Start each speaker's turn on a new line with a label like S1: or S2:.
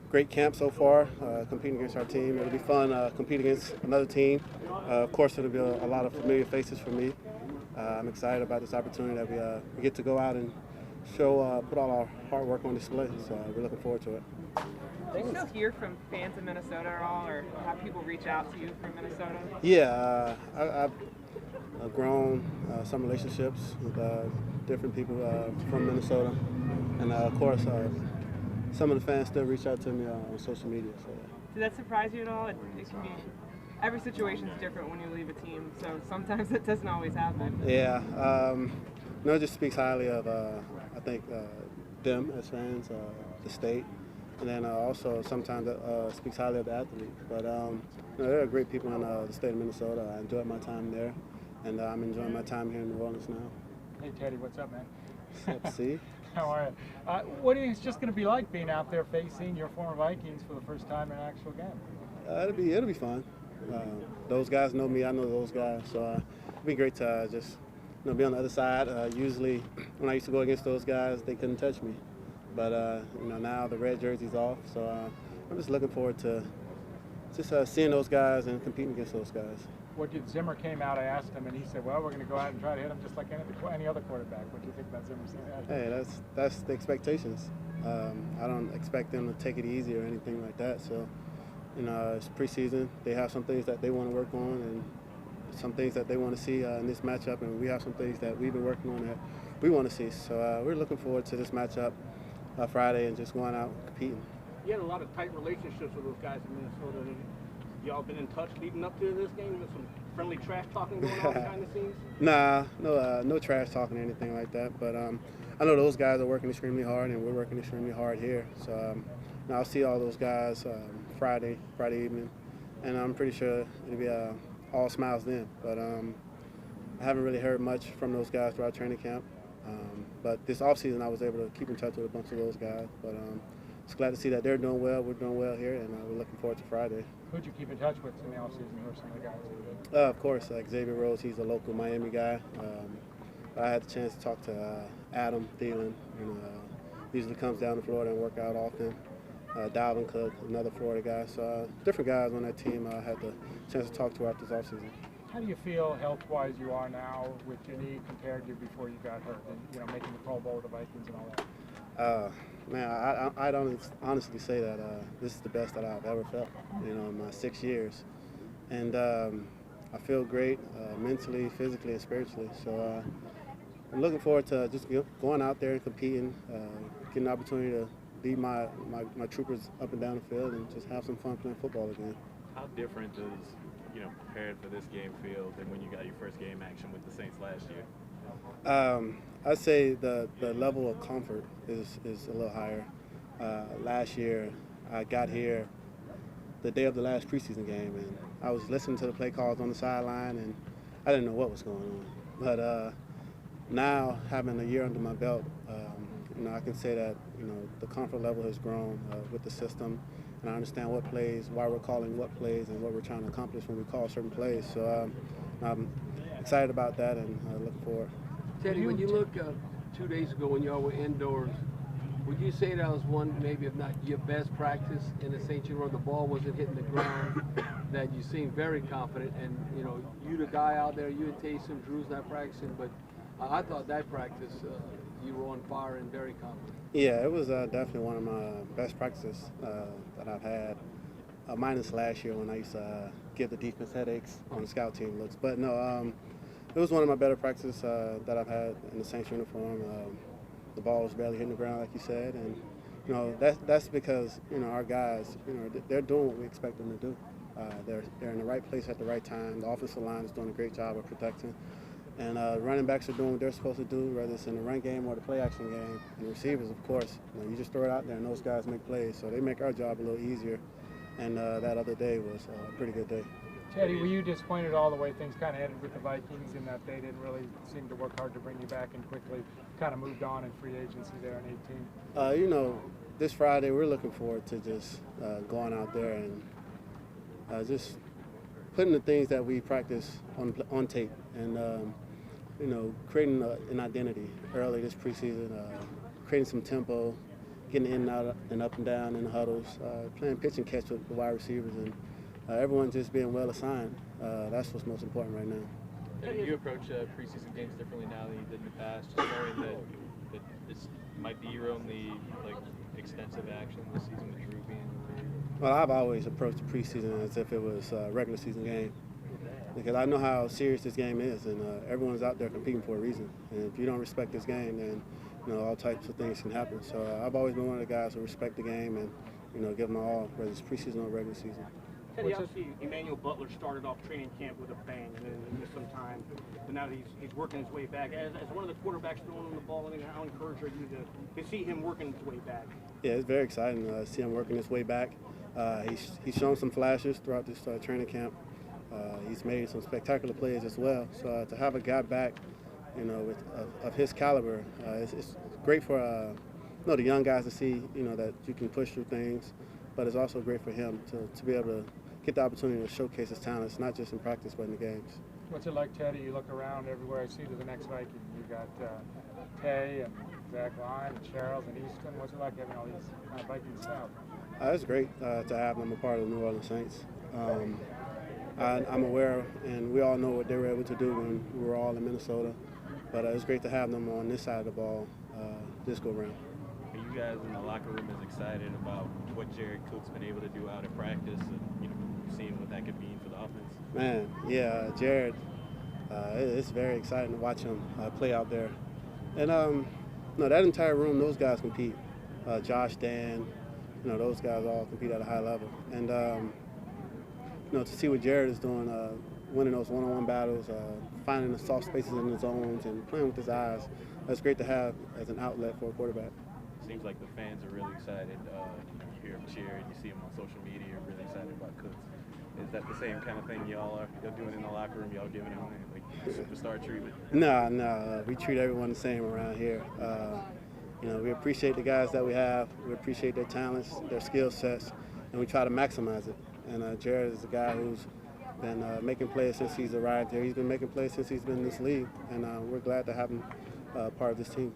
S1: great camp so far, competing against our team. It'll be fun competing against another team. Of course, it'll be a lot of familiar faces for me. I'm excited about this opportunity that we get to go out and show, put all our hard work on display. So we're looking forward to it.
S2: Do you still hear from fans in Minnesota at all, or have people reach out to you from Minnesota?
S1: Yeah, I've grown some relationships with different people from Minnesota, and of course, some of the fans still reach out to me on social media. So.
S2: Did that surprise you at all? It can be, every situation is different when you leave a team, so sometimes it doesn't always happen.
S1: Yeah, no, it just speaks highly of I think them as fans, the state. And then also sometimes it speaks highly of the athlete. But there are great people in the state of Minnesota. I enjoyed my time there, and I'm enjoying my time here in New Orleans now.
S3: Hey Teddy, what's up, man?
S1: What's up, C?
S3: How are you? What do you think it's just going to be like being out there facing your former Vikings for the first time in an actual game?
S1: It'll be fun. Those guys know me. I know those guys. So it'll be great to just be on the other side. Usually, when I used to go against those guys, they couldn't touch me. But now the red jersey's off, so I'm just looking forward to just seeing those guys and competing against those guys.
S3: What did Zimmer came out? I asked him, and he said, "Well, we're going to go out and try to hit him just like any other quarterback." What do you think about Zimmer saying that?
S1: Hey, that's the expectations. I don't expect them to take it easy or anything like that. So, it's preseason. They have some things that they want to work on, and some things that they want to see in this matchup, and we have some things that we've been working on that we want to see. So we're looking forward to this matchup. Friday and just going out and competing.
S4: You had a lot of tight relationships with those guys in Minnesota. Y'all been in touch leading up to this game with some friendly trash talking going on behind the scenes?
S1: Nah, no trash talking or anything like that. But I know those guys are working extremely hard, and we're working extremely hard here. So I'll see all those guys Friday evening, and I'm pretty sure it'll be all smiles then. But I haven't really heard much from those guys throughout training camp. But this offseason, I was able to keep in touch with a bunch of those guys. But just glad to see that they're doing well. We're doing well here, and we're looking forward to Friday.
S3: Who'd you keep in touch with in the offseason? Who are some of the guys?
S1: Of course, Xavier Rhodes. He's a local Miami guy. I had the chance to talk to Adam Thielen. Usually comes down to Florida and work out often. Dalvin Cook, another Florida guy. So different guys on that team I had the chance to talk to after this offseason.
S3: How do you feel health-wise you are now with your knee compared to before you got hurt and making the Pro Bowl with the Vikings and all that?
S1: Man, I don't honestly say that this is the best that I've ever felt, in my 6 years. And I feel great mentally, physically, and spiritually. So I'm looking forward to just going out there and competing, getting the opportunity to lead my troopers up and down the field and just have some fun playing football again.
S5: How different does prepared for this game feel than when you got your first game action with the Saints last year?
S1: I'd say the level of comfort is a little higher. Last year, I got here the day of the last preseason game, and I was listening to the play calls on the sideline, and I didn't know what was going on. But now, having a year under my belt, I can say that the comfort level has grown with the system. And I understand what plays, why we're calling what plays, and what we're trying to accomplish when we call certain plays. So I'm excited about that and looking forward.
S6: Teddy, when you look 2 days ago when y'all were indoors, would you say that was one, maybe if not your best practice in the St. Jean, the ball wasn't hitting the ground, that you seemed very confident, and you the guy out there, you and Taysom, Drew's not practicing, but I thought that practice you were on fire and very confident.
S1: Yeah, it was definitely one of my best practices that I've had, minus last year when I used to give the defense headaches on the scout team looks. But no, it was one of my better practices that I've had in the Saints uniform. The ball was barely hitting the ground, like you said, and that's because our guys, they're doing what we expect them to do. They're in the right place at the right time. The offensive line is doing a great job of protecting. And running backs are doing what they're supposed to do, whether it's in the run game or the play-action game. And the receivers, of course, you just throw it out there and those guys make plays. So they make our job a little easier. And that other day was a pretty good day.
S3: Teddy, were you disappointed all the way things kind of ended with the Vikings in that they didn't really seem to work hard to bring you back and quickly kind of moved on in free agency there in 18?
S1: This Friday we're looking forward to just going out there and just putting the things that we practice on tape and creating an identity early this preseason, creating some tempo, getting in and out and up and down in the huddles, playing pitch and catch with the wide receivers, and everyone just being well assigned. That's what's most important right now.
S7: Do you approach preseason games differently now than you did in the past, just knowing that this might be your only extensive action this season with Drew being in the league?
S1: Well, I've always approached the preseason as if it was a regular season game, because I know how serious this game is, and everyone's out there competing for a reason. And if you don't respect this game, then all types of things can happen. So I've always been one of the guys who respect the game and give them all, whether it's preseason or regular season.
S4: Teddy, obviously, Emmanuel Butler started off training camp with a bang and then missed some time. But now that he's working his way back, as one of the quarterbacks throwing him the ball, how encouraged are you to see him working his way back? Yeah,
S1: it's very exciting to see him working his way back. He's shown some flashes throughout this training camp. He's made some spectacular plays as well. So to have a guy back, of his caliber, it's great for the young guys to see, that you can push through things. But it's also great for him to be able to get the opportunity to showcase his talents, not just in practice but in the games.
S3: What's it like, Teddy? You look around everywhere I see to the next Viking. You got Tay and Zach Line and Charles and Easton. What's it like having all these Vikings south?
S1: It's great to have them a part of the New Orleans Saints. I'm aware, and we all know what they were able to do when we were all in Minnesota. But it's great to have them on this side of the ball this go-round.
S5: Are you guys in the locker room as excited about what Jared Cook's been able to do out in practice and seeing what that could mean for the offense?
S1: Man, yeah, Jared, it's very exciting to watch him play out there. And that entire room, those guys compete. Josh, Dan, those guys all compete at a high level. And to see what Jared is doing, winning those one-on-one battles, finding the soft spaces in the zones, and playing with his eyes, that's great to have as an outlet for a quarterback.
S5: Seems like the fans are really excited. You hear him cheer and you see him on social media, really excited about Cooks. Is that the same kind of thing y'all are doing in the locker room? Y'all giving him superstar treatment?
S1: No. We treat everyone the same around here. We appreciate the guys that we have. We appreciate their talents, their skill sets, and we try to maximize it. And Jared is a guy who's been making plays since he's arrived here. He's been making plays since he's been in this league, and we're glad to have him part of this team.